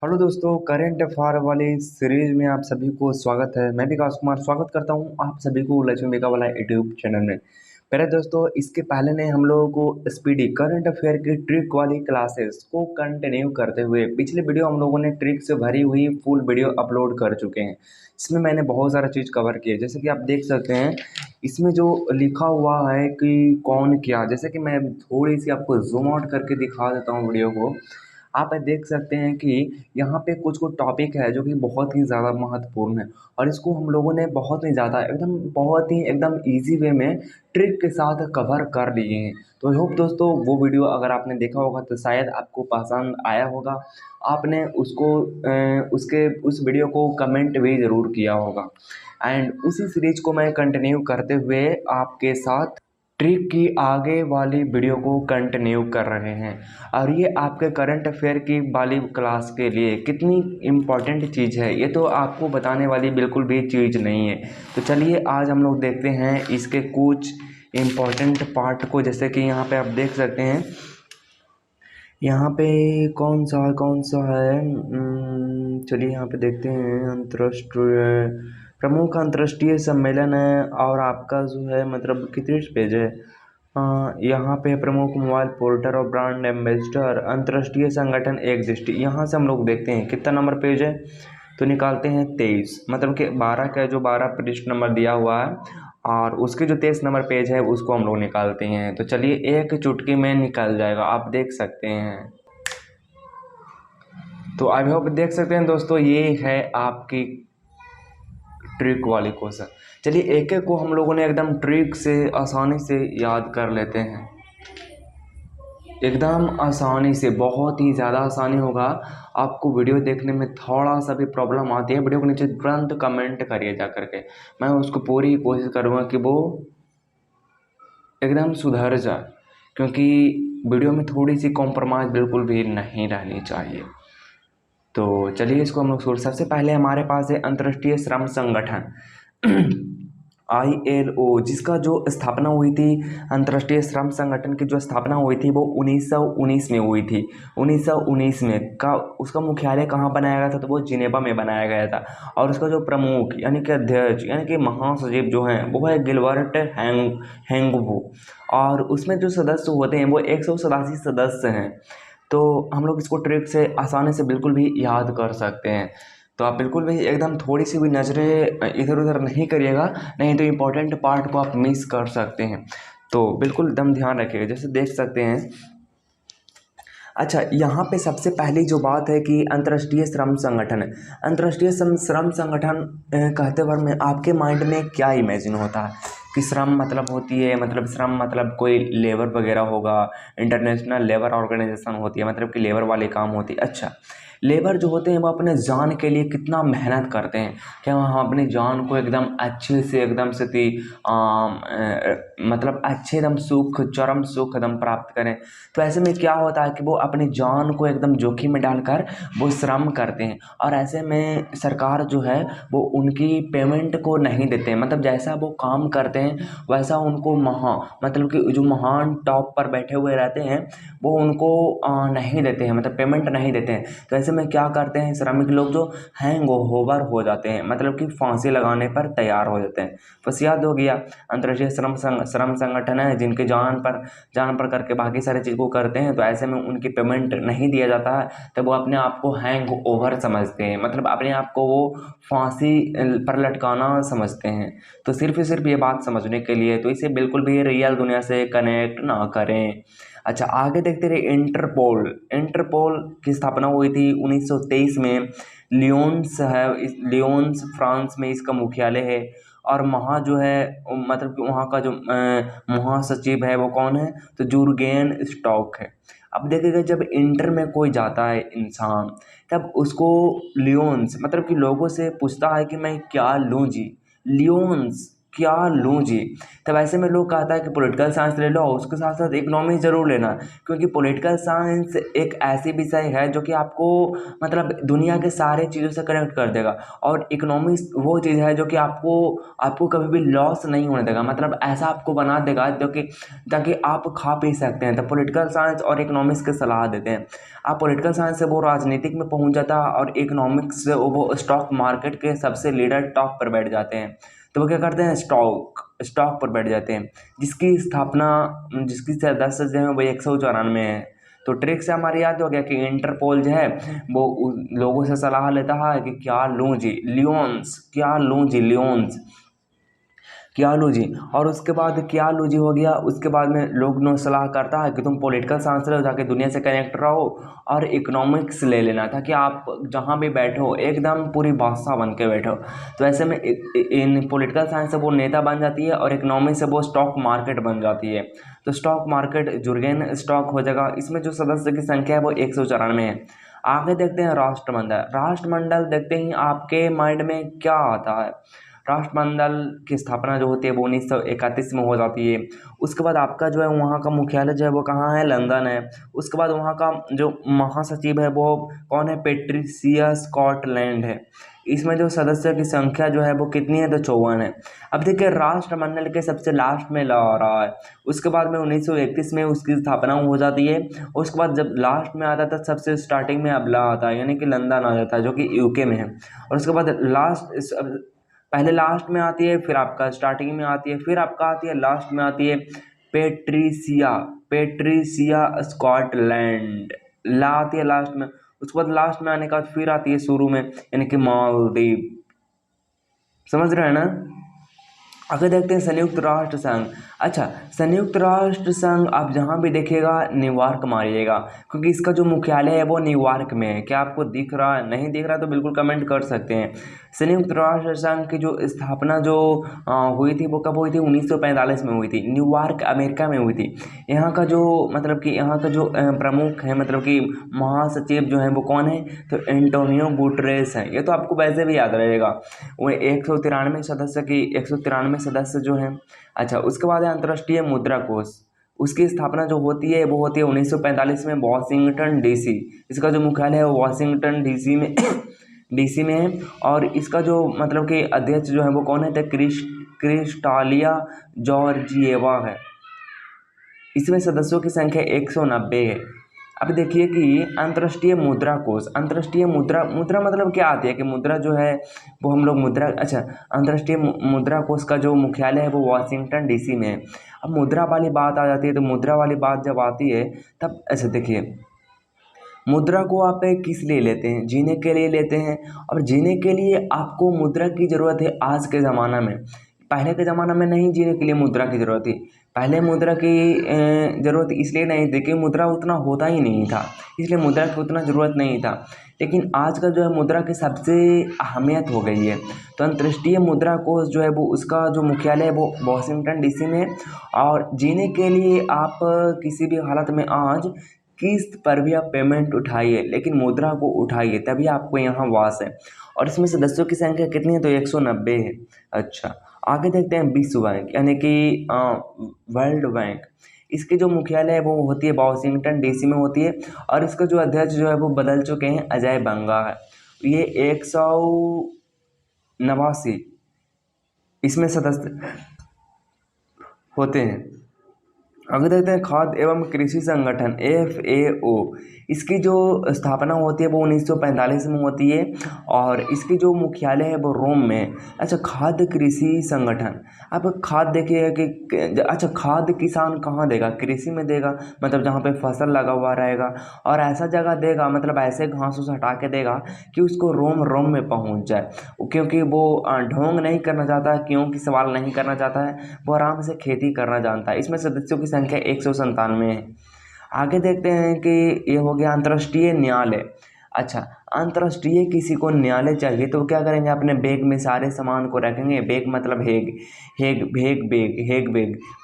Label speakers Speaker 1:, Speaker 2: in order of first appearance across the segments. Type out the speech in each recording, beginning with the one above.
Speaker 1: Hello दोस्तों, current affair वाली series में आप सभी को स्वागत है। मैं विकास कुमार स्वागत करता हूं आप सभी को लक्ष्मी मेगा वाला यूट्यूब चैनल में। पहले दोस्तों, इसके पहले ने हम लोगों को स्पीडी करंट अफेयर की ट्रिक वाली क्लासेस को कंटिन्यू करते हुए पिछले वीडियो हम लोगों ने ट्रिक से भरी हुई फुल वीडियो अपलोड कर चुके हैं। इसमें मैंने बहुत सारा चीज़ कवर किया, जैसे कि आप देख सकते हैं इसमें जो लिखा हुआ है कि कौन क्या, जैसे कि मैं थोड़ी सी आपको जूम आउट करके दिखा देता हूँ वीडियो को। आप देख सकते हैं कि यहाँ पे कुछ कुछ टॉपिक है जो कि बहुत ही ज़्यादा महत्वपूर्ण है, और इसको हम लोगों ने बहुत ही ज़्यादा बहुत ही एकदम इजी वे में ट्रिक के साथ कवर कर लिए हैं। तो आई होप दोस्तों वो वीडियो अगर आपने देखा होगा तो शायद आपको पसंद आया होगा। आपने उसको उसके उस वीडियो को कमेंट भी ज़रूर किया होगा। एंड उसी सीरीज को मैं कंटिन्यू करते हुए आपके साथ ट्रिक की आगे वाली वीडियो को कंटिन्यू कर रहे हैं। और ये आपके करंट अफेयर की वाली क्लास के लिए कितनी इम्पॉर्टेंट चीज़ है ये तो आपको बताने वाली बिल्कुल भी चीज़ नहीं है। तो चलिए आज हम लोग देखते हैं इसके कुछ इम्पॉर्टेंट पार्ट को, जैसे कि यहाँ पे आप देख सकते हैं। यहाँ पे कौन सा है चलिए यहाँ पे देखते हैं। अंतर्राष्ट्रीय प्रमुख अंतर्राष्ट्रीय सम्मेलन है, और आपका जो है मतलब कितने पेज है। यहाँ पे प्रमुख मोबाइल पोर्टर और ब्रांड एम्बेसडर अंतर्राष्ट्रीय संगठन एक दृष्टि, यहाँ से हम लोग देखते हैं कितना नंबर पेज है। तो निकालते हैं 23, मतलब कि 12 का जो 12 पृष्ठ नंबर दिया हुआ है, और उसके जो 23 नंबर पेज है उसको हम लोग निकालते हैं। तो चलिए एक चुटकी में निकल जाएगा, आप देख सकते हैं। तो आई होप देख सकते हैं दोस्तों, ये है आपकी ट्रिक वाली क्वेश्चन। चलिए एक एक को हम लोगों ने एकदम ट्रिक से आसानी से याद कर लेते हैं, एकदम आसानी से, बहुत ही ज़्यादा आसानी होगा। आपको वीडियो देखने में थोड़ा सा भी प्रॉब्लम आती है, वीडियो के नीचे तुरंत कमेंट करिए जा करके। मैं उसको पूरी कोशिश करूँगा कि वो एकदम सुधर जाए, क्योंकि वीडियो में थोड़ी सी कॉम्प्रोमाइज़ बिल्कुल भी नहीं रहनी चाहिए। तो चलिए इसको हम लोग सबसे पहले हमारे पास है अंतर्राष्ट्रीय श्रम संगठन ILO, जिसका जो स्थापना हुई थी, अंतर्राष्ट्रीय श्रम संगठन की जो स्थापना हुई थी वो 1919 में हुई थी। 1919 में का उसका मुख्यालय कहाँ बनाया गया था, तो वो जिनेवा में बनाया गया था। और उसका जो प्रमुख यानी कि अध्यक्ष यानी कि महासचिव जो हैं वो है गिलबर्ट हेंगवू, और उसमें जो सदस्य होते हैं वो 187 सदस्य हैं। तो हम लोग इसको ट्रिक से आसानी से बिल्कुल भी याद कर सकते हैं। तो आप बिल्कुल भी एकदम थोड़ी सी भी नज़रें इधर उधर नहीं करिएगा, नहीं तो इम्पोर्टेंट पार्ट को आप मिस कर सकते हैं। तो बिल्कुल एकदम ध्यान रखिएगा, जैसे देख सकते हैं। अच्छा, यहाँ पे सबसे पहली जो बात है कि अंतर्राष्ट्रीय श्रम संगठन है। अंतर्राष्ट्रीय श्रम संगठन कहते वक्त में आपके माइंड में क्या इमेजिन होता है कि श्रम मतलब होती है, मतलब श्रम मतलब कोई लेबर वगैरह होगा, इंटरनेशनल लेबर ऑर्गेनाइजेशन होती है, मतलब कि लेबर वाले काम होती है। अच्छा, लेबर जो होते हैं वो अपने जान के लिए कितना मेहनत करते हैं, क्या वहाँ अपनी जान को एकदम अच्छे से एकदम से मतलब अच्छे एकदम सुख, चरम सुख एकदम प्राप्त करें। तो ऐसे में क्या होता है कि वो अपनी जान को एकदम जोखिम में डालकर वो श्रम करते हैं, और ऐसे में सरकार जो है वो उनकी पेमेंट को नहीं देते हैं। मतलब जैसा वो काम करते हैं वैसा उनको मतलब कि जो महान टॉप पर बैठे हुए रहते हैं वो उनको नहीं देते हैं, मतलब पेमेंट नहीं देते हैं। तो ऐसे में क्या करते हैं श्रमिक लोग, जो हैंग ओवर हो जाते हैं, मतलब कि फांसी लगाने पर तैयार हो जाते हैं। बस याद हो गया, अंतर्राष्ट्रीय श्रम संगठन है जिनके जान पर करके बाकी सारी चीज़ को करते हैं। तो ऐसे में उनकी पेमेंट नहीं दिया जाता है, तो वो अपने आप को हैंग ओवर समझते हैं, मतलब अपने आप को वो फांसी पर लटकाना समझते हैं। तो सिर्फ ये बात समझने के लिए, तो इसे बिल्कुल भी रियल दुनिया से कनेक्ट ना करें। अच्छा, आगे देखते रहे। इंटरपोल की स्थापना हुई थी 1923 में। लियोन्स है, लियोन्स फ्रांस में इसका मुख्यालय है। और वहाँ जो है मतलब कि वहाँ का जो महासचिव है वो कौन है, तो जुर्गेन स्टॉक है। अब देखिएगा, जब इंटर में कोई जाता है इंसान, तब उसको लियोन्स मतलब कि लोगों से पूछता है कि मैं क्या लूँ जी। लियोन्स क्या लूँ जी। तब ऐसे में लोग कहता है कि पॉलिटिकल साइंस ले लो, उसके साथ साथ इकोनॉमिक्स ज़रूर लेना, क्योंकि पॉलिटिकल साइंस एक ऐसी विषय है जो कि आपको मतलब दुनिया के सारे चीज़ों से कनेक्ट कर देगा। और इकोनॉमिक्स वो चीज़ है जो कि आपको आपको कभी भी लॉस नहीं होने देगा, मतलब ऐसा आपको बना देगा जो कि ताकि आप खा पी सकते हैं। तो पॉलिटिकल साइंस और इकोनॉमिक्स के सलाह देते हैं। आप पॉलिटिकल साइंस से वो राजनीतिक में पहुंच जाता है, और इकोनॉमिक्स से वो स्टॉक मार्केट के सबसे लीडर टॉप पर बैठ जाते हैं। तो वो क्या करते हैं, स्टॉक पर बैठ जाते हैं, जिसकी सदस्य जो है वो 194 है। तो ट्रिक से हमारे याद हो गया कि इंटरपोल जो है वो लोगों से सलाह लेता है कि क्या लूँ जी, लियोन्स क्या लूँ जी। और उसके बाद क्या लूँ जी हो गया, उसके बाद में लोग नो सलाह करता है कि तुम पॉलिटिकल साइंस लो, जाके दुनिया से कनेक्ट रहो, और इकोनॉमिक्स ले लेना, ताकि आप जहाँ भी बैठो एकदम पूरी बादशाह बन के बैठो। तो ऐसे में इन पॉलिटिकल साइंस से वो नेता बन जाती है, और इकोनॉमिक्स से वो स्टॉक मार्केट बन जाती है। तो स्टॉक मार्केट जुर्गेन स्टॉक हो जाएगा। इसमें जो सदस्य की संख्या है वो 194 है। आगे देखते हैं राष्ट्रमंडल देखते ही आपके माइंड में क्या आता है। राष्ट्रमंडल की स्थापना जो होती है वो 1931 में हो जाती है। उसके बाद आपका जो है वहाँ का मुख्यालय जो है वो कहाँ है, लंदन है। उसके बाद वहाँ का जो महासचिव है वो कौन है, पेट्रिसिया स्कॉटलैंड है। इसमें जो सदस्य की संख्या जो है वो कितनी है, तो 54 है। अब देखिए राष्ट्रमंडल के सबसे लास्ट में ला रहा है। उसके बाद में 1931 में उसकी स्थापना हो जाती है। उसके बाद जब लास्ट में आता था सबसे स्टार्टिंग में अब ला आता है, यानी कि लंदन आ जाता है जो कि यूके में है। और उसके बाद पहले लास्ट में आती है, फिर आपका स्टार्टिंग में आती है, फिर आपका आती है लास्ट में आती है पेट्रिसिया स्कॉटलैंड, ला आती है लास्ट में। उसके बाद लास्ट में आने के बाद फिर आती है शुरू में, यानी कि मालदीव। समझ रहे हैं ना। आगे देखते हैं संयुक्त राष्ट्र संघ। अच्छा, संयुक्त राष्ट्र संघ आप जहाँ भी देखिएगा न्यूयॉर्क मारिएगा, क्योंकि इसका जो मुख्यालय है वो न्यूयॉर्क में है। क्या आपको दिख रहा है, नहीं दिख रहा तो बिल्कुल कमेंट कर सकते हैं। संयुक्त राष्ट्र संघ की जो स्थापना जो हुई थी वो कब हुई थी, 1945 में हुई थी। न्यूयॉर्क अमेरिका में हुई थी। यहाँ का जो मतलब कि यहाँ का जो प्रमुख है, मतलब कि महासचिव जो है वो कौन है, तो एंटोनियो गुटरेस है। ये तो आपको वैसे भी याद रहेगा। वो 193 सदस्य जो हैं। अच्छा, उसके बाद है अंतर्राष्ट्रीय मुद्रा कोष। उसकी स्थापना जो होती है वो होती है 1945 में वॉशिंगटन डीसी। इसका जो मुख्यालय है वो वॉशिंगटन डीसी में डीसी में है। और इसका जो मतलब कि अध्यक्ष जो है वो कौन है, तो क्रिस्टालिया जॉर्जिएवा है। इसमें सदस्यों की संख्या 190 है। अब देखिए कि अंतर्राष्ट्रीय मुद्रा मतलब क्या आती है कि मुद्रा जो है वो हम लोग मुद्रा, अच्छा, अंतर्राष्ट्रीय मुद्रा कोष का जो मुख्यालय है वो वॉशिंगटन डीसी में है। अब मुद्रा वाली बात आ जाती है, तो मुद्रा वाली बात जब आती है तब ऐसे देखिए, मुद्रा को आप किस लिए लेते हैं, जीने के लिए लेते हैं। और जीने के लिए आपको मुद्रा की ज़रूरत है आज के ज़माना में। पहले के ज़माना में नहीं जीने के लिए मुद्रा की ज़रूरत थी। पहले मुद्रा की ज़रूरत इसलिए नहीं थी कि मुद्रा उतना होता ही नहीं था, इसलिए मुद्रा की उतना ज़रूरत नहीं था। लेकिन आज का जो है मुद्रा की सबसे अहमियत हो गई है। तो अंतर्राष्ट्रीय मुद्रा कोष जो है वो उसका जो मुख्यालय है वो वॉशिंगटन डीसी में है। और जीने के लिए आप किसी भी हालत में आज किस्त पर भी आप पेमेंट उठाइए, लेकिन मुद्रा को उठाइए, तभी आपको यहाँ वास है। और इसमें सदस्यों की संख्या कितनी है, तो 190 है। अच्छा, आगे देखते हैं विश्व बैंक, यानी कि वर्ल्ड बैंक। इसके जो मुख्यालय है वो होती है वॉशिंगटन डीसी में होती है। और इसका जो अध्यक्ष जो है वो बदल चुके हैं, अजय बंगा है। ये 189 इसमें सदस्य होते हैं। आगे देखते हैं खाद्य एवं कृषि संगठन FAO। इसकी जो स्थापना होती है वो 1945 में होती है। और इसकी जो मुख्यालय है वो रोम में है। अच्छा, खाद्य कृषि संगठन, आप खाद देखिएगा कि अच्छा, खाद किसान कहाँ देगा, कृषि में देगा, मतलब जहाँ पे फसल लगा हुआ रहेगा। और ऐसा जगह देगा, मतलब ऐसे घास उस हटा के देगा कि उसको रोम में पहुँच जाए, क्योंकि वो ढोंग नहीं करना चाहता है, क्योंकि सवाल नहीं करना चाहता है, वो आराम से खेती करना जानता है। इसमें सदस्यों की संख्या 197 है। आगे देखते हैं कि ये हो गया अंतर्राष्ट्रीय न्यायालय। अच्छा, अंतर्राष्ट्रीय किसी को न्यायालय चाहिए तो क्या करेंगे, अपने बैग में सारे सामान को रखेंगे। बैग मतलब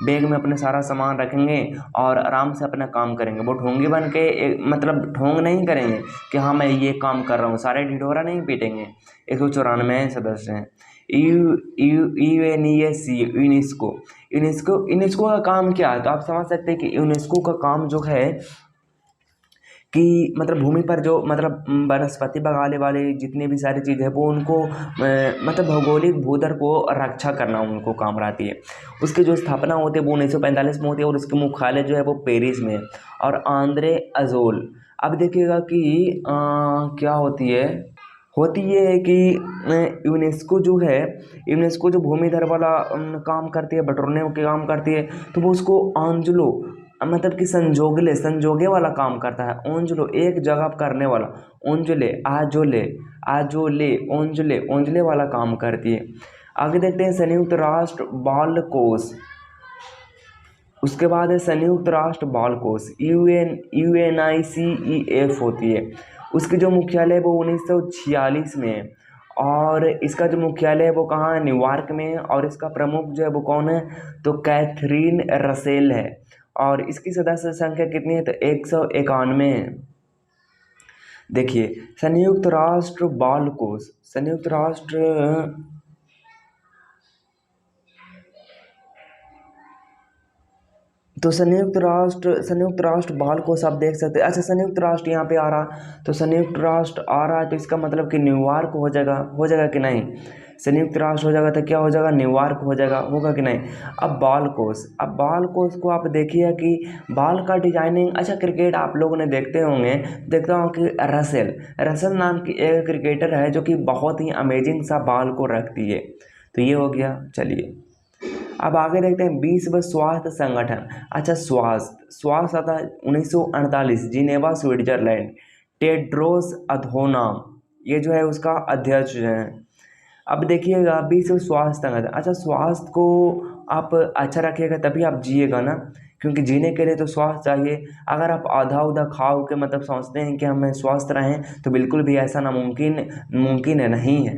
Speaker 1: बैग में अपने सारा सामान रखेंगे और आराम से अपना काम करेंगे। वो ढोंगी बन के मतलब ढोंग नहीं करेंगे कि हाँ मैं ये काम कर रहा हूँ, सारे ढिढोरा नहीं पीटेंगे। 194 सदस्य हैं। यूएनईएससी, यूनेस्को। यूनेस्को का काम क्या है, तो आप समझ सकते हैं कि यूनेस्को का काम जो है कि मतलब भूमि पर जो मतलब वनस्पति बगाने वाले जितने भी सारी चीज़ है वो उनको मतलब भौगोलिक भूधर को रक्षा करना उनको काम रहती है। उसकी जो स्थापना होती है वो 1945 में होती है और उसके मुख्यालय जो है वो पेरिस में है। और आंद्रे अजोल, अब देखिएगा कि क्या होती ये है कि यूनेस्को जो है, यूनेस्को जो भूमिधर वाला काम करती है, बटोरने के काम करती है, तो वो उसको आंजलो मतलब कि संजोगे वाला काम करता है। ओंजलो एक जगह करने वाला, ओंजले ओंजले वाला काम करती है। आगे देखते हैं संयुक्त राष्ट्र बाल कोष। उसके बाद है संयुक्त राष्ट्र बाल कोष, UNICEF होती है। उसकी जो मुख्यालय है वो 1946 में है और इसका जो मुख्यालय है वो कहाँ है, न्यूयॉर्क में है। और इसका प्रमुख जो है वो कौन है, तो कैथरीन रसेल है। और इसकी सदस्य संख्या कितनी है, तो 191 है। देखिए संयुक्त राष्ट्र बाल कोष, संयुक्त राष्ट्र बाल कोष आप देख सकते हैं। अच्छा संयुक्त राष्ट्र यहाँ पे आ रहा, तो संयुक्त राष्ट्र आ रहा है तो इसका मतलब कि न्यूयॉर्क हो जाएगा कि नहीं। संयुक्त राष्ट्र हो जाएगा तो क्या हो जाएगा, न्यूयॉर्क हो जाएगा, होगा कि नहीं। अब बाल कोष को आप देखिए कि बाल का डिजाइनिंग, अच्छा क्रिकेट आप लोगों ने देखते होंगे, देखता हूँ कि रसेल नाम की एक क्रिकेटर है जो कि बहुत ही अमेजिंग सा बाल को रखती है। तो ये हो गया। चलिए अब आगे देखते हैं विश्व स्वास्थ्य संगठन। अच्छा स्वास्थ्य आता है 1948, जिनेवा स्विट्जरलैंड। टेड्रोस अधोनाम ये जो है उसका अध्यक्ष है। अब देखिएगा विश्व स्वास्थ्य संगठन, अच्छा स्वास्थ्य को आप अच्छा रखिएगा तभी आप जिएगा ना, क्योंकि जीने के लिए तो स्वास्थ्य चाहिए। अगर आप आधा उधा खाओ के मतलब सोचते हैं कि हमें स्वस्थ रहें, तो बिल्कुल भी ऐसा मुमकिन है नहीं है।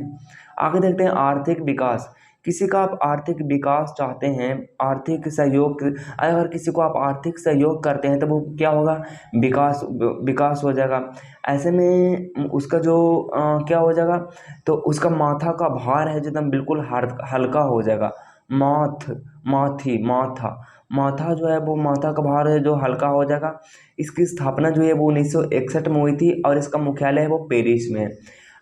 Speaker 1: आगे देखते हैं आर्थिक विकास। किसी का आप आर्थिक विकास चाहते हैं, आर्थिक सहयोग, अगर किसी को आप आर्थिक सहयोग करते हैं तो वो क्या होगा, विकास हो जाएगा। ऐसे में उसका जो क्या हो जाएगा, तो उसका माथा का भार है जो एकदम बिल्कुल हल्का हो जाएगा। माथा जो है वो माथा का भार है जो हल्का हो जाएगा। इसकी स्थापना जो है वो 1961 में हुई थी और इसका मुख्यालय है वो पेरिस में है।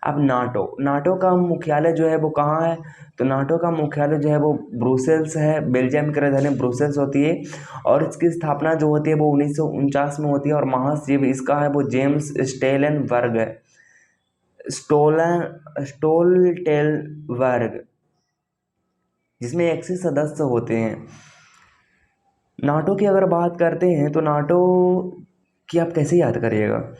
Speaker 1: अब नाटो का मुख्यालय जो है वो कहाँ है, तो नाटो का मुख्यालय जो है वो ब्रुसेल्स है, बेल्जियम की राजधानी ब्रुसेल्स होती है। और इसकी स्थापना जो होती है वो 1949 में होती है और महासचिव इसका है वो जेम्स स्टेलनबर्ग है, स्टोल्टेनबर्ग, जिसमें 100 सदस्य होते हैं। नाटो की अगर बात करते हैं तो नाटो की आप कैसे याद करिएगा,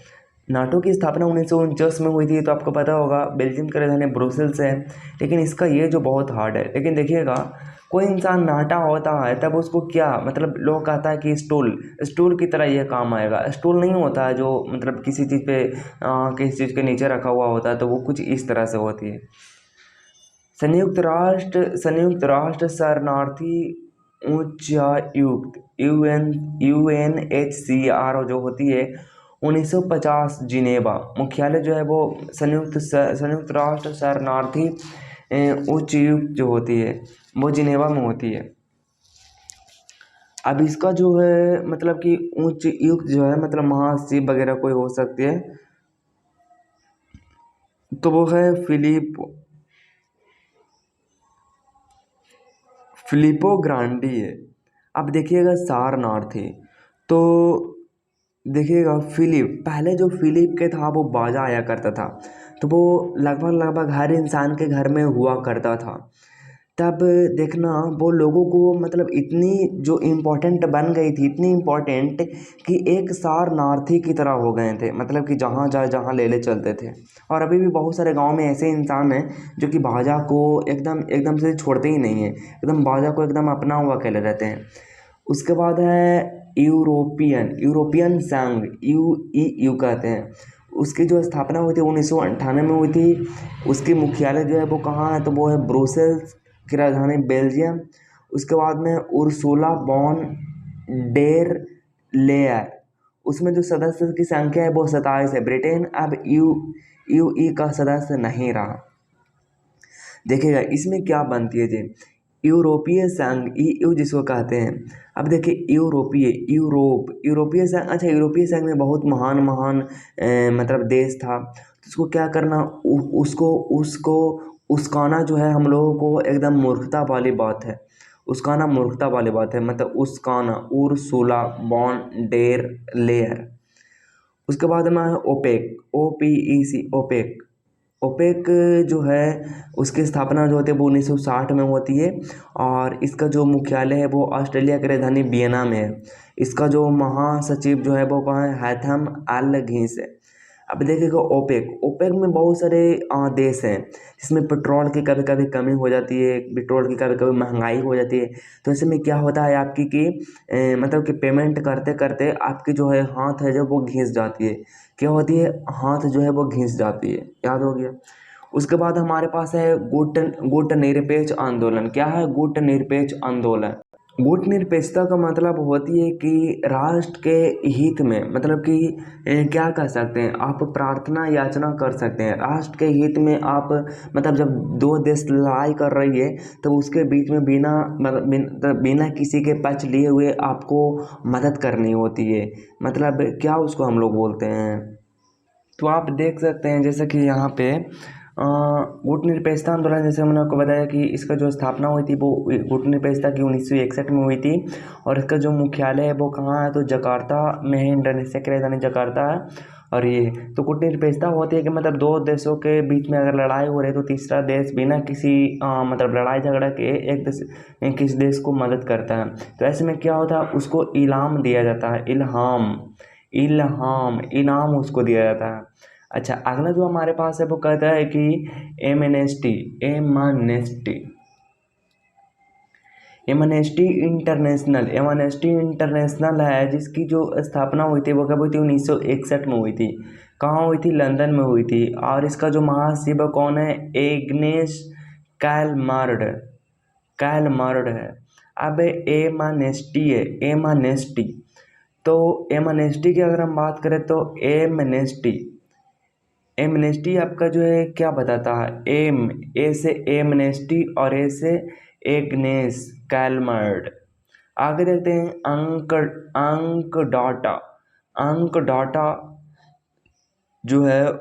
Speaker 1: नाटो की स्थापना 1949 में हुई थी, तो आपको पता होगा बेल्जियम की राजधानी ब्रुसेल्स है। लेकिन इसका ये जो बहुत हार्ड है, लेकिन देखिएगा कोई इंसान नाटा होता है तब उसको क्या मतलब लोग कहता है कि स्टूल की तरह ये काम आएगा। स्टूल नहीं होता है जो मतलब किसी चीज़ पे किसी चीज़ के नीचे रखा हुआ होता है, तो वो कुछ इस तरह से होती है। संयुक्त राष्ट्र शरणार्थी उच्चायुक्त UNHCR जो होती है 1950, जिनेवा। मुख्यालय जो है वो संयुक्त राष्ट्र शरणार्थी उच्चायुक्त जो होती है वो जिनेवा में होती है। अब इसका जो है मतलब कि उच्चायुक्त जो है मतलब महासचिव वगैरह कोई हो सकती है, तो वो है फिलिपो ग्रांडी है। अब देखिएगा सारनार्थी, तो देखिएगा पहले जो फिलिप के था वो बाजा आया करता था, तो वो लगभग हर इंसान के घर में हुआ करता था। तब देखना वो लोगों को मतलब इतनी जो इम्पोर्टेंट बन गई थी, इतनी इम्पोर्टेंट कि एक सारनार्थी की तरह हो गए थे, मतलब कि जहाँ जाए जहाँ ले चलते थे। और अभी भी बहुत सारे गांव में ऐसे इंसान हैं जो कि बाजा को एकदम से छोड़ते ही नहीं है, एकदम बाजा को एकदम अपना हुआ कहले रहते हैं। उसके बाद है यूरोपियन संघ, EU कहते हैं। उसकी जो स्थापना हुई थी 1998 में हुई थी। उसकी मुख्यालय जो है वो कहाँ है, तो वो है ब्रुसेल्स की राजधानी बेल्जियम। उसके बाद में उर्सुला बॉन डेर लेयर, उसमें जो सदस्य की संख्या है वो 27 है। ब्रिटेन अब EU का सदस्य नहीं रहा। देखिएगा इसमें क्या बनती है जी, यूरोपीय संघ, EU जिसको कहते हैं। अब देखिए यूरोपीय संघ, अच्छा यूरोपीय संघ में बहुत महान महान मतलब देश था, तो उसको क्या करना, उसको उसको उसकाना जो है हम लोगों को एकदम मूर्खता वाली बात है, उसकाना मूर्खता वाली बात है, मतलब उसकाना, उर्सुला बॉन डेर लेयर। उसके बाद में है ओपेक, OPEC, ओपेक। ओपेक जो है उसकी स्थापना जो होती है वो 1960 में होती है, और इसका जो मुख्यालय है वो ऑस्ट्रेलिया की राजधानी वियना में है। इसका जो महासचिव जो है वो कहाँ है, हैथम एल घीस है। अब देखिएगा ओपेक, ओपेक में बहुत सारे देश हैं, जिसमें पेट्रोल की कभी कभी कमी हो जाती है, पेट्रोल की कभी कभी महंगाई हो जाती है। तो ऐसे में क्या होता है आपकी कि मतलब कि पेमेंट करते करते आपकी जो है हाथ है जो वो घिस जाती है, क्या होती है, हाथ जो है वो घिस जाती है, याद हो गया। उसके बाद हमारे पास है गुट निरपेक्ष आंदोलन। क्या है गुट निरपेक्ष आंदोलन? गुट निरपेक्षता का मतलब होती है कि राष्ट्र के हित में, मतलब कि क्या कर सकते हैं आप, प्रार्थना याचना कर सकते हैं राष्ट्र के हित में आप, मतलब जब दो देश लड़ाई कर रही है तो उसके बीच में बिना मतलब बिना किसी के पक्ष लिए हुए आपको मदद करनी होती है, मतलब क्या उसको हम लोग बोलते हैं। तो आप देख सकते हैं जैसे कि यहाँ पे गुट निरपेक्षता आंदोलन, जैसे मैंने आपको बताया कि इसका जो स्थापना हुई थी वो गुट निरपेक्षता की 1961 में हुई थी, और इसका जो मुख्यालय है वो कहाँ है, तो जकार्ता में है, इंडोनेशिया की राजधानी जकार्ता है। और ये तो गुट निरपेक्षता होती है कि मतलब दो देशों के बीच में अगर लड़ाई हो रही है तो तीसरा देश बिना किसी मतलब लड़ाई झगड़ा के एक देश किसी देश को मदद करता है। तो ऐसे में क्या होता है, उसको इलाम दिया जाता है, इल्हाम, इल्हाम इनाम उसको दिया जाता है। अच्छा अगला जो हमारे पास है वो कहता है कि एमनेस्टी, एमनेस्टी, एमनेस्टी इंटरनेशनल है, जिसकी जो स्थापना हुई थी वो कब हुई थी, 1961 में हुई थी। कहाँ हुई थी, लंदन में हुई थी। और इसका जो महासचिव कौन है, एग्नेस कैलमार्ड, कैलमार्ड है। अब एमनेस्टी है, एमनेस्टी, तो एमनेस्टी की अगर हम बात करें तो एमनेस्टी, एमनेस्टी आपका जो है क्या बताता है, एम, ए से एमनेस्टी और ए से एग्नेस कैलमर्ड। आगे देखते हैं अंक, अंक डाटा, अंक डाटा जो है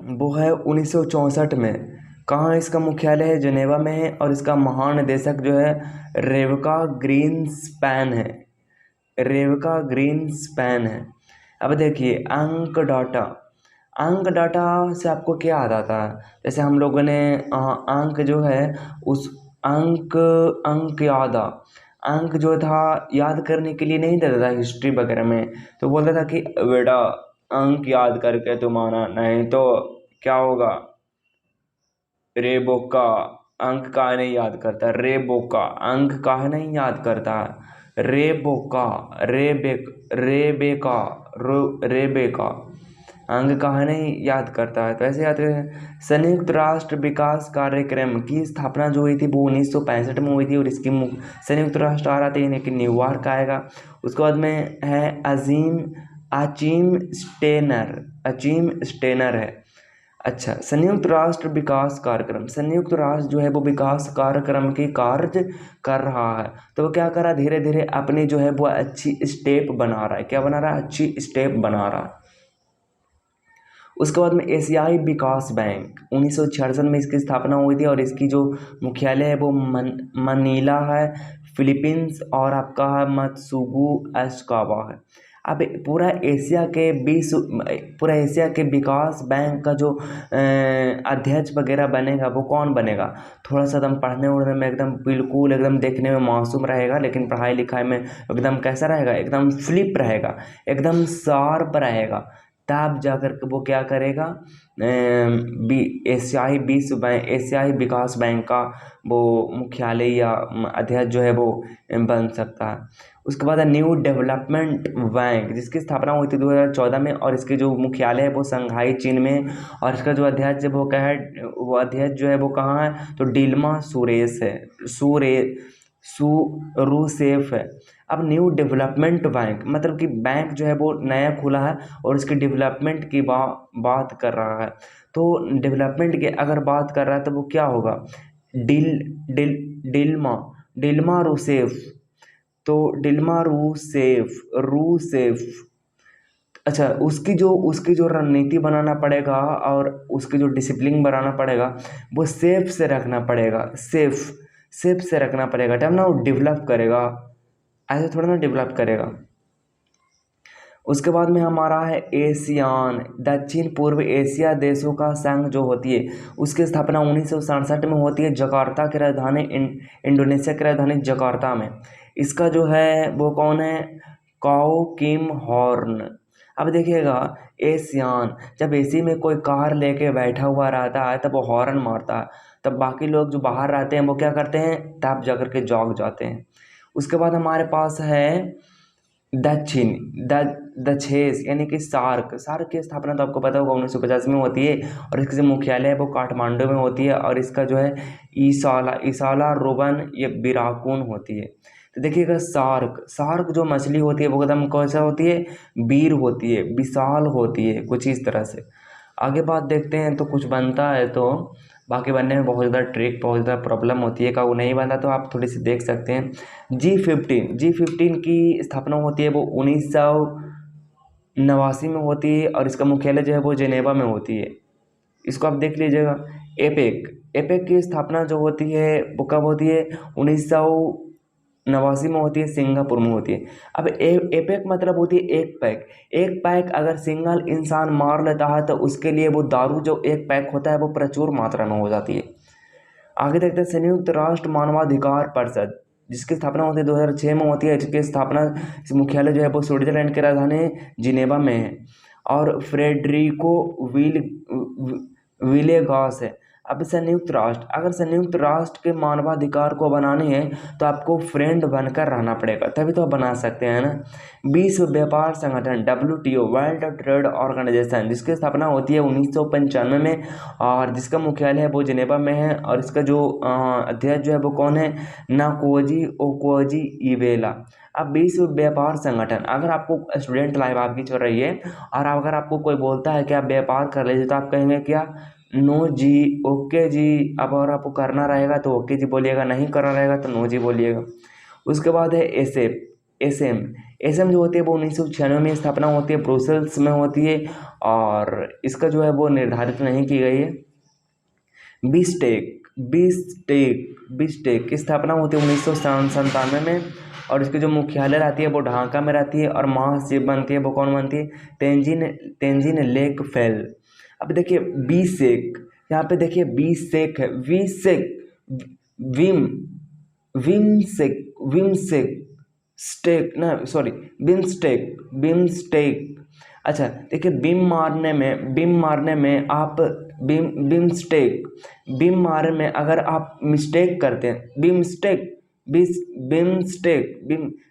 Speaker 1: वो है 1964 में। कहाँ इसका मुख्यालय है, जिनेवा में है, और इसका महानिदेशक जो है रेवका ग्रीन्सपैन है, रेवका ग्रीन्सपैन है। अब देखिए अंक डाटा, अंक डाटा से आपको क्या याद आता है, जैसे हम लोगों ने अंक जो है उस अंक, अंक याद आ, अंक जो था याद करने के लिए नहीं देता था हिस्ट्री वगैरह में, तो बोलता था कि बेटा अंक याद करके तुम आना, नहीं तो क्या होगा, रे बोका, अंक काहे नहीं याद करता, रे बोका, अंक काहे नहीं याद करता, रे बोका, रे बेका, रे बेका, अंक काहे नहीं याद करता है। तो ऐसे याद करें। संयुक्त राष्ट्र विकास कार्यक्रम की स्थापना जो हुई थी वो 1965 में हुई थी, और इसकी संयुक्त राष्ट्र आ रहा था यानी कि न्यूयॉर्क आएगा। उसके बाद में है अजीम, अचीम स्टेनर, अचीम स्टेनर है। अच्छा संयुक्त राष्ट्र विकास कार्यक्रम, संयुक्त राष्ट्र जो है वो विकास कार्यक्रम की कार्य कर रहा है, तो वो क्या कर रहा है, धीरे धीरे अपनी जो है वो अच्छी स्टेप बना रहा है, क्या बना रहा है, अच्छी स्टेप बना रहा है। उसके बाद में एशियाई विकास बैंक, 1966 में इसकी स्थापना हुई थी, और इसकी जो मुख्यालय है वो मनीला है, फिलीपींस, और आपका है मत्सुगु एस्कावा है। अब पूरा एशिया के विकास बैंक का जो अध्यक्ष वगैरह बनेगा वो कौन बनेगा, थोड़ा सा एकदम पढ़ने उढ़ने में एकदम बिल्कुल एकदम देखने में मासूम रहेगा, लेकिन पढ़ाई लिखाई में एकदम कैसा रहेगा, एकदम फ्लिप रहेगा, एकदम शार्प रहेगा, तब जाकर के वो क्या करेगा, एशियाई विकास बैंक का वो मुख्यालय या अध्यक्ष जो है वो बन सकता है। उसके बाद न्यू डेवलपमेंट बैंक, जिसकी स्थापना हुई थी 2014 में, और इसके जो मुख्यालय है वो शंघाई चीन में, और इसका जो अध्यक्ष है वो क्या है, वो अध्यक्ष जो है वो कहाँ है, तो डिल्मा सुरेश है, सुरेफ है। अब न्यू डेवलपमेंट बैंक मतलब कि बैंक जो है वो नया खुला है और उसके डेवलपमेंट की बात कर रहा है। तो डेवलपमेंट की अगर बात कर रहा है तो वो क्या होगा, डिल डिल डिल्मा डिल्मा रूसेफ। तो डिल्मा रूसेफ। अच्छा, उसकी जो रणनीति बनाना पड़ेगा और उसकी जो डिसिप्लिन बनाना पड़ेगा वो सेफ से रखना पड़ेगा, सेफ से रखना पड़ेगा, तब ना वो डेवलप करेगा, ऐसे थोड़ा ना डेवलप करेगा। उसके बाद में हमारा है एशियान, दक्षिण पूर्व एशिया देशों का संघ जो होती है, उसकी स्थापना 1967 में होती है जकार्ता की राजधानी इंडोनेशिया की राजधानी जकार्ता में। इसका जो है वो कौन है, काओ किम हॉर्न। अब देखिएगा, एशियान, जब एसी में कोई कार लेके बैठा हुआ रहता है तब वो हॉर्न मारता है, तब बाकी लोग जो बाहर रहते हैं वो क्या करते हैं, तब जा के जॉग जाते हैं। उसके बाद हमारे पास है दक्षिण द दक्षेस यानी कि सार्क की स्थापना तो आपको पता होगा 1950 में होती है और इसकी जो मुख्यालय है वो काठमांडू में होती है और इसका जो है ईसाला रोबन ये बिराकून होती है। तो देखिएगा, सार्क जो मछली होती है वो एकदम कैसा होती है, वीर होती है, विशाल होती है, कुछ इस तरह से। आगे बात देखते हैं तो कुछ बनता है तो बाकी बनने में बहुत ज़्यादा ट्रिक, बहुत ज़्यादा प्रॉब्लम होती है। का वो नहीं बनता तो आप थोड़ी सी देख सकते हैं। G15 की स्थापना होती है वो 1989 में होती है और इसका मुख्यालय जो है वो जेनेवा में होती है, इसको आप देख लीजिएगा। एपेक की स्थापना जो होती है वो कब होती है, 1989 में होती है, सिंगापुर में होती है। अब एपेक मतलब होती है एक पैक अगर सिंगल इंसान मार लेता है तो उसके लिए वो दारू जो एक पैक होता है वो प्रचुर मात्रा में हो जाती है। आगे देखते हैं संयुक्त राष्ट्र मानवाधिकार परिषद, जिसकी स्थापना होती है 2006 में होती है, जिसकी स्थापना मुख्यालय जो है वो स्विट्जरलैंड की राजधानी जिनेवा में है और फ्रेडरिको विलेगास है। अब अगर संयुक्त राष्ट्र के मानवाधिकार को बनाने हैं तो आपको फ्रेंड बनकर रहना पड़ेगा, तभी तो आप बना सकते हैं ना। विश्व व्यापार संगठन WTO वर्ल्ड ट्रेड ऑर्गेनाइजेशन, जिसकी स्थापना होती है 1995 में और जिसका मुख्यालय है वो जिनेवा में है और इसका जो अध्यक्ष जो है वो कौन है, नाकोजी ओकोजी इवेला। अब विश्व व्यापार संगठन, अगर आपको स्टूडेंट लाइफ आपकी चल रही है और अगर आपको कोई बोलता है कि आप व्यापार कर लीजिए तो आप कहेंगे क्या, नो जी, ओके जी। अब और आपको करना रहेगा तो ओके जी बोलिएगा, नहीं करना रहेगा तो नो जी बोलिएगा। उसके बाद है एसएम जो होती है वो 1996 में स्थापना होती है, ब्रुसेल्स में होती है और इसका जो है वो निर्धारित नहीं की गई है। बिस्टेक की स्थापना होती है 1997 में और इसकी जो मुख्यालय रहती है वो ढाका में रहती है और महासचिव बनती है वो कौन बनती है, तेंजिन लेक फेल। अब देखिए बीसेक, यहाँ पे देखिए बीसेक है, विम विमसेक स्टेक ना, सॉरी, बिमस्टेक। अच्छा देखिए, बीम मारने में आप बीम मारने में अगर आप मिस्टेक करते हैं,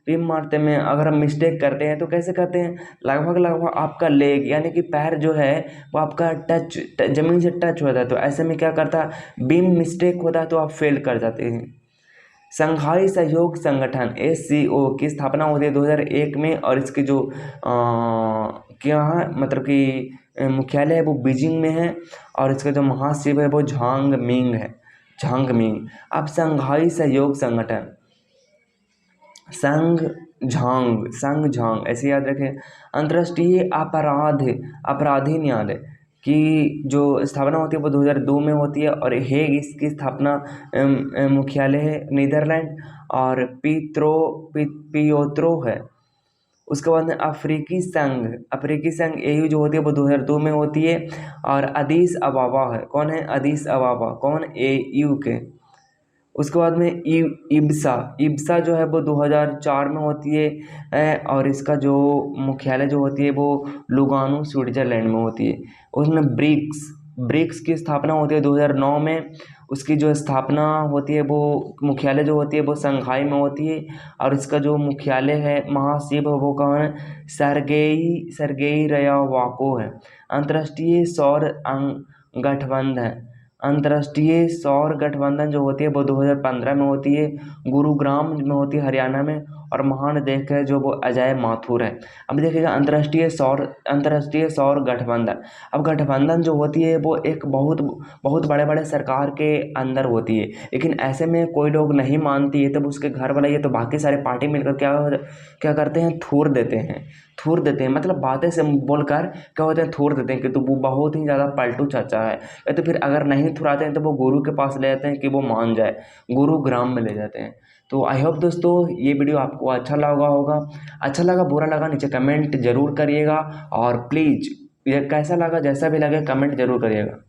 Speaker 1: बीम मारते में अगर हम मिस्टेक करते हैं तो कैसे करते हैं, लगभग आपका लेग यानी कि पैर जो है वो आपका जमीन से टच होता है, तो ऐसे में क्या करता है, बीम मिस्टेक होता है तो आप फेल कर जाते हैं। संघाई सहयोग संगठन SCO की स्थापना होती है 2001 में और इसकी जो क्या है मतलब कि मुख्यालय है वो बीजिंग में है और इसका जो महासचिव है वो झांग मिंग। अब संघाई सहयोग संगठन, संघ झांग ऐसे याद रखें। अंतर्राष्ट्रीय अपराधी न्यायालय की जो स्थापना होती है वो 2002 में होती है और हेग इसकी स्थापना मुख्यालय है नीदरलैंड और पियोत्रो है। उसके बाद में अफ्रीकी संघ EU जो होती है वो 2002 में होती है और अदीस अबाबा है, कौन है, अदीस अबाबा, कौन, AU के। उसके बाद में इब्सा जो है वो 2004 में होती है और इसका जो मुख्यालय जो होती है वो लुगानो स्विट्जरलैंड में होती है। उसमें ब्रिक्स की स्थापना होती है 2009 में, उसकी जो स्थापना होती है वो मुख्यालय जो होती है वो शंघाई में होती है और इसका जो मुख्यालय है महासचिव है वो कौन है, सरगेई रयावाको है। अंतर्राष्ट्रीय सौर गठबंधन जो होती है वो 2015 में होती है, गुरुग्राम में होती है हरियाणा में और महान देश है जो वो अजय माथुर है। अब देखिएगा अंतर्राष्ट्रीय सौर गठबंधन। अब गठबंधन जो होती है वो एक बहुत बहुत बड़े बड़े सरकार के अंदर होती है, लेकिन ऐसे में कोई लोग नहीं मानती है तब उसके घर वाले ये तो बाकी सारे पार्टी मिलकर क्या क्या करते हैं, थूर देते हैं, मतलब बातें से बोलकर क्या होते हैं, थूर देते हैं कि तो वो बहुत ही ज़्यादा पलटू चाचा है। या तो फिर अगर नहीं थुराते हैं तो वो गुरु के पास ले जाते हैं कि वो मान जाए, गुरु ग्राम में ले जाते हैं। तो आई होप दोस्तों ये वीडियो आपको अच्छा लगा होगा। अच्छा लगा बुरा लगा नीचे कमेंट जरूर करिएगा, और प्लीज़ ये कैसा लगा जैसा भी लगे कमेंट जरूर करिएगा।